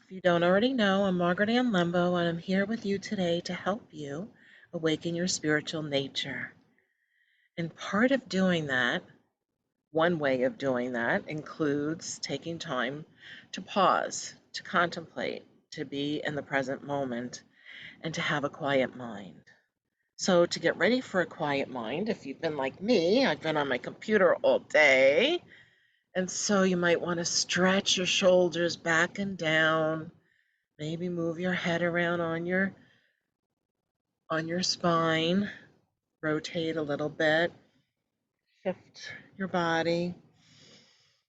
If you don't already know, I'm Margaret Ann Lembo, and I'm here with you today to help you awaken your spiritual nature. And part of doing that, one way of doing that, includes taking time to pause, to contemplate, to be in the present moment, and to have a quiet mind. So, to get ready for a quiet mind, if you've been like me, I've been on my computer all day, and so you might want to stretch your shoulders back and down. Maybe move your head around on your spine, rotate a little bit, shift your body,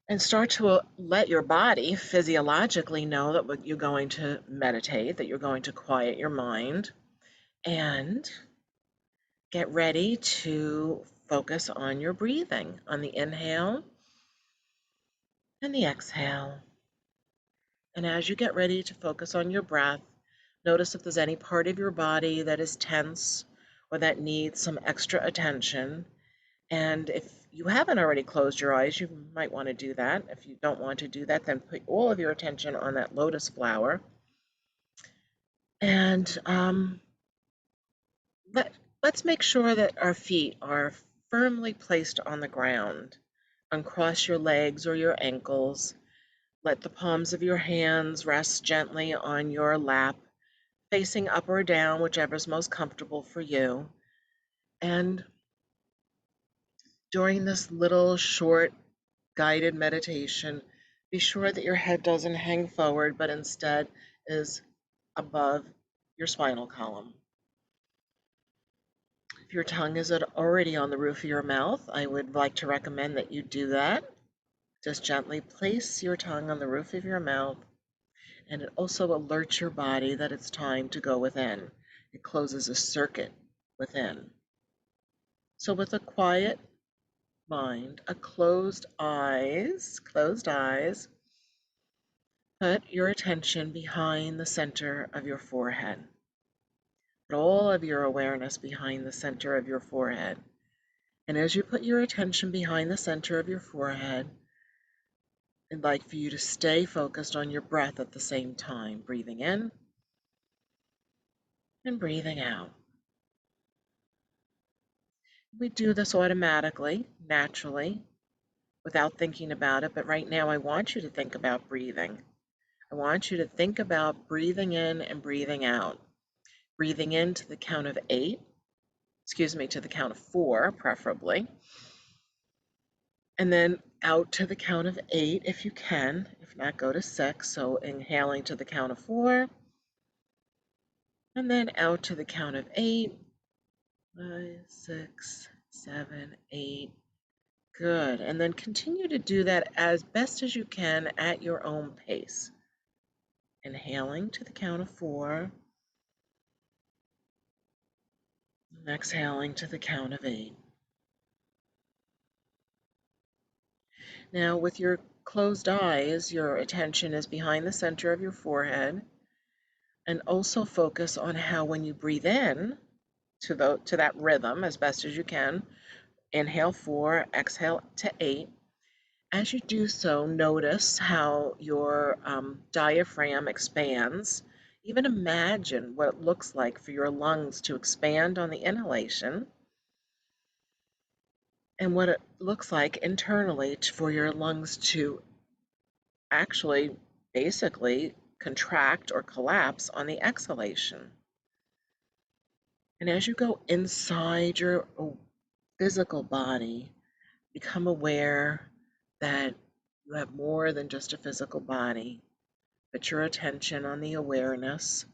and start to let your body physiologically know that you're going to meditate, that you're going to quiet your mind, and get ready to focus on your breathing, on the inhale and the exhale. And as you get ready to focus on your breath, notice if there's any part of your body that is tense or that needs some extra attention. And if you haven't already closed your eyes, you might want to do that. If you don't want to do that, then put all of your attention on that lotus flower. And let's make sure that our feet are firmly placed on the ground. Uncross your legs or your ankles. Let the palms of your hands rest gently on your lap, facing up or down, whichever's most comfortable for you. And during this little short guided meditation, be sure that your head doesn't hang forward, but instead is above your spinal column. If your tongue is already on the roof of your mouth, I would like to recommend that you do that. Just gently place your tongue on the roof of your mouth, and it also alerts your body that it's time to go within. It closes a circuit within. So with a quiet mind, closed eyes, put your attention behind the center of your forehead. Put all of your awareness behind the center of your forehead. And as you put your attention behind the center of your forehead, I'd like for you to stay focused on your breath at the same time, breathing in and breathing out. We do this automatically, naturally, without thinking about it, but right now I want you to think about breathing. I want you to think about breathing in and breathing out. Breathing in to the count of 8, to the count of 4, preferably. And then out to the count of 8 if you can. If not, go to 6. So inhaling to the count of 4. And then out to the count of 8. 5, 6, 7, 8. Good. And then continue to do that as best as you can at your own pace. Inhaling to the count of 4. And exhaling to the count of 8. Now, with your closed eyes, your attention is behind the center of your forehead, and also focus on how when you breathe in to that rhythm as best as you can, inhale 4, exhale to 8. As you do so, notice how your diaphragm expands. Even imagine what it looks like for your lungs to expand on the inhalation, and what it looks like internally for your lungs to actually basically contract or collapse on the exhalation. And as you go inside your physical body, become aware that you have more than just a physical body. Put your attention on the awareness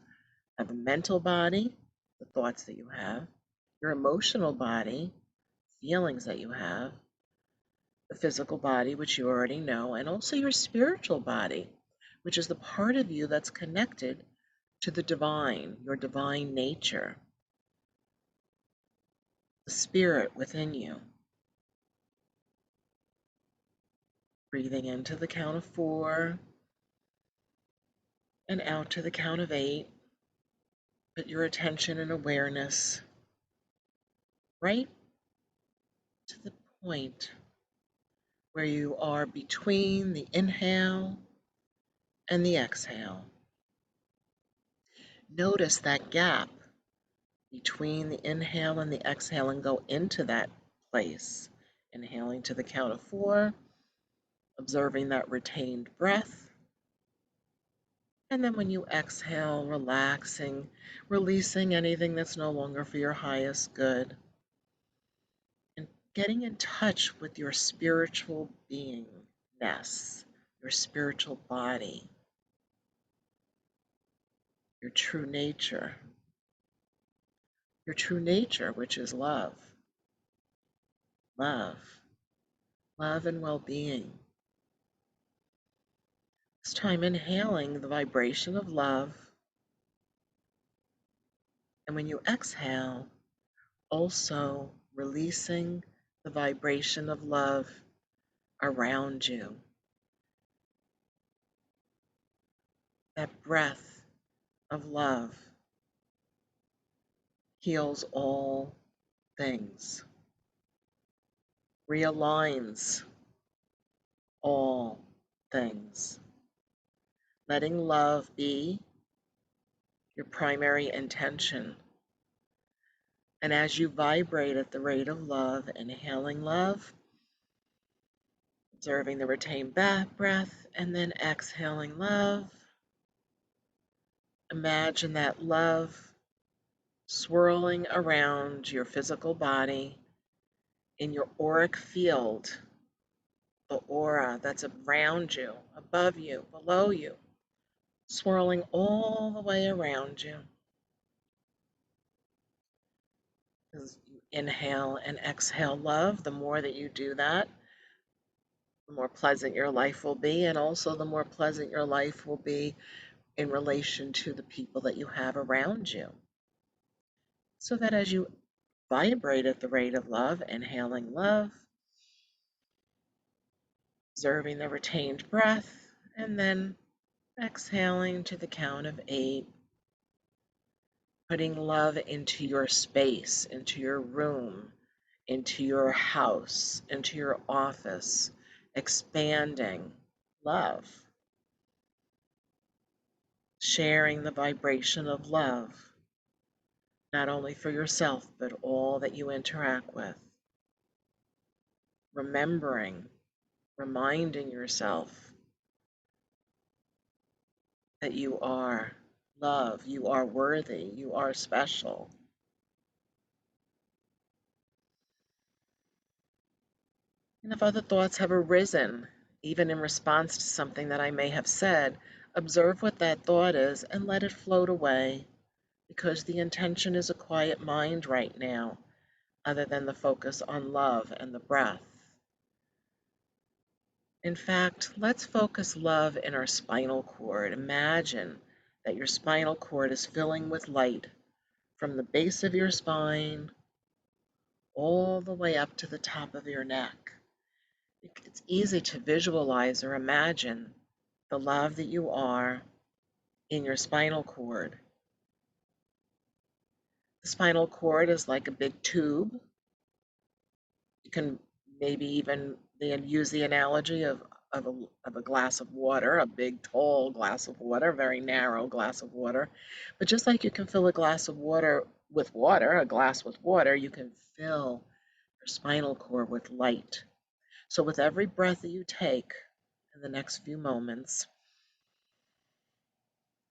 of the mental body, the thoughts that you have, your emotional body, feelings that you have, the physical body, which you already know, and also your spiritual body, which is the part of you that's connected to the divine, your divine nature, the spirit within you. Breathing into the count of 4 and out to the count of 8. Put your attention and awareness right to the point where you are between the inhale and the exhale. Notice that gap between the inhale and the exhale and go into that place. Inhaling to the count of 4, observing that retained breath. And then when you exhale, relaxing, releasing anything that's no longer for your highest good, and getting in touch with your spiritual beingness, your spiritual body, your true nature, which is love, love, love and well-being. This time inhaling the vibration of love, and when you exhale, also releasing the vibration of love around you. That breath of love heals all things, realigns all things, letting love be your primary intention. And as you vibrate at the rate of love, inhaling love, observing the retained breath, and then exhaling love, imagine that love swirling around your physical body in your auric field, the aura that's around you, above you, below you, swirling all the way around you. As you inhale and exhale love, the more that you do that, the more pleasant your life will be, and also the more pleasant your life will be in relation to the people that you have around you. So that as you vibrate at the rate of love, inhaling love, observing the retained breath, and then exhaling to the count of 8, putting love into your space, into your room, into your house, into your office, expanding love, sharing the vibration of love, not only for yourself, but all that you interact with. Remembering, reminding yourself that you are love, you are worthy, you are special. And if other thoughts have arisen, even in response to something that I may have said, observe what that thought is and let it float away, because the intention is a quiet mind right now, other than the focus on love and the breath. In fact, let's focus love in our spinal cord. Imagine that your spinal cord is filling with light from the base of your spine all the way up to the top of your neck. It's easy to visualize or imagine the love that you are in your spinal cord. The spinal cord is like a big tube. You can maybe even use the analogy of a glass of water, a big, tall glass of water, very narrow glass of water. But just like you can fill a glass of water with water, a glass with water, you can fill your spinal cord with light. So with every breath that you take in the next few moments,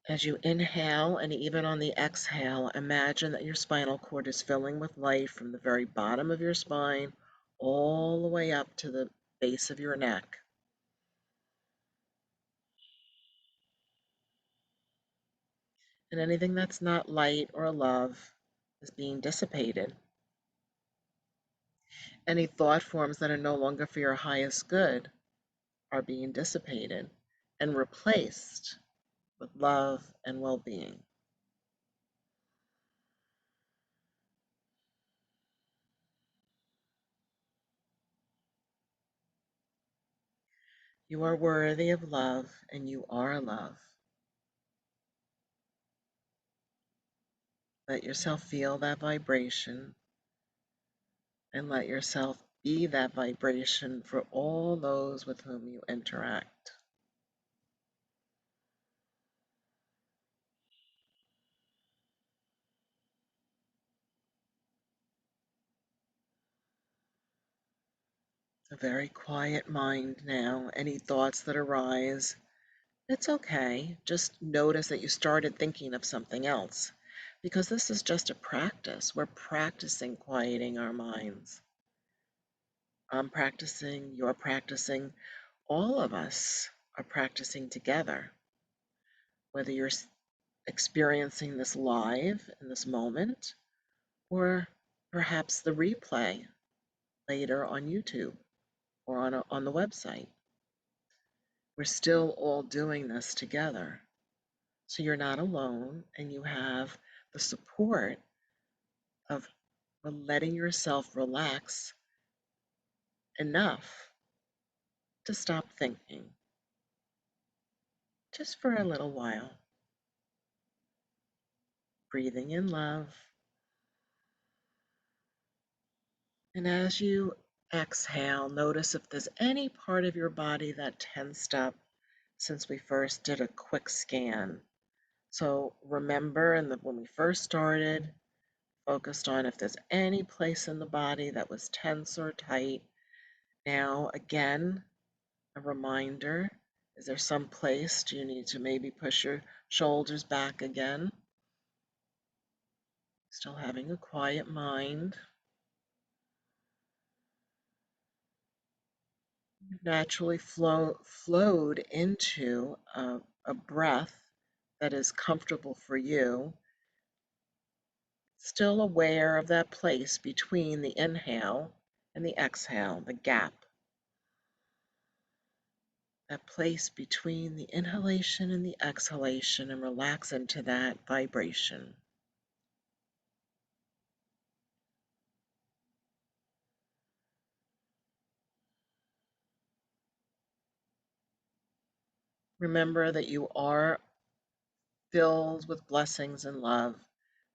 as you inhale and even on the exhale, imagine that your spinal cord is filling with light from the very bottom of your spine all the way up to the base of your neck. And anything that's not light or love is being dissipated. Any thought forms that are no longer for your highest good are being dissipated and replaced with love and well-being. You are worthy of love, and you are love. Let yourself feel that vibration, and let yourself be that vibration for all those with whom you interact. a very quiet mind now. Any thoughts that arise, it's okay. Just notice that you started thinking of something else because this is just a practice. We're practicing quieting our minds. I'm practicing, you're practicing, all of us are practicing together. Whether you're experiencing this live in this moment or perhaps the replay later on YouTube or on the website. We're still all doing this together. So you're not alone and you have the support of letting yourself relax enough to stop thinking just for a little while. Breathing in love. And as you exhale, notice if there's any part of your body that tensed up since we first did a quick scan. So remember, when we first started, focused on if there's any place in the body that was tense or tight. Now, again, a reminder, is there some place? Do you need to maybe push your shoulders back again? Still having a quiet mind. You've naturally flowed into a breath that is comfortable for you, still aware of that place between the inhale and the exhale, the gap. That place between the inhalation and the exhalation, and relax into that vibration. Remember that you are filled with blessings and love.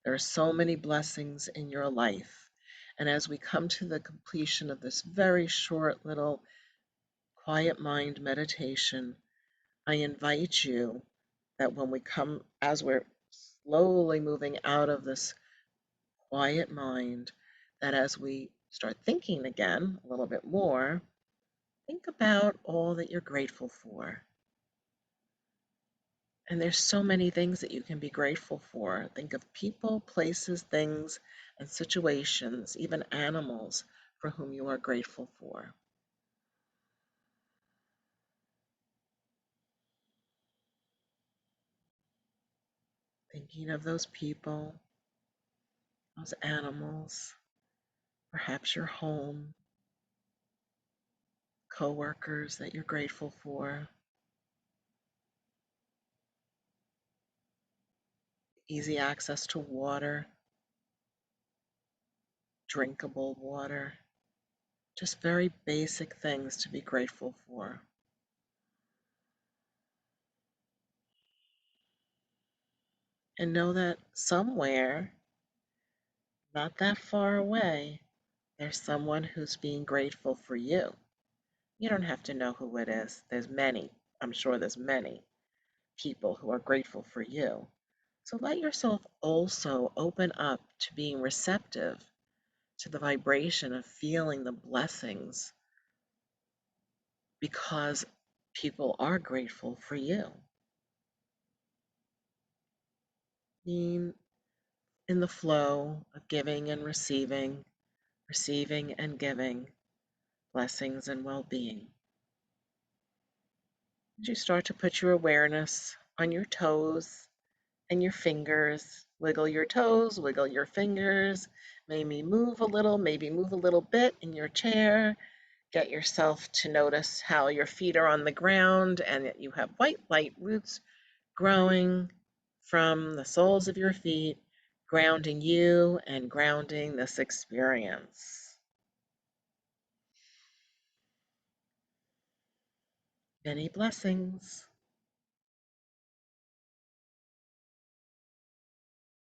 There are so many blessings in your life. And as we come to the completion of this very short little quiet mind meditation, I invite you that when we come, as we're slowly moving out of this quiet mind, that as we start thinking again a little bit more, think about all that you're grateful for. And there's so many things that you can be grateful for. Think of people, places, things, and situations, even animals for whom you are grateful for. Thinking of those people, those animals, perhaps your home, coworkers that you're grateful for, easy access to water, drinkable water, just very basic things to be grateful for. And know that somewhere, not that far away, there's someone who's being grateful for you. You don't have to know who it is. There's many, I'm sure there's many people who are grateful for you. So let yourself also open up to being receptive to the vibration of feeling the blessings because people are grateful for you. Being in the flow of giving and receiving and giving blessings and well-being. As you start to put your awareness on your toes and your fingers, wiggle your toes, wiggle your fingers, maybe move a little bit in your chair. Get yourself to notice how your feet are on the ground and that you have white light roots growing from the soles of your feet, grounding you and grounding this experience. Many blessings.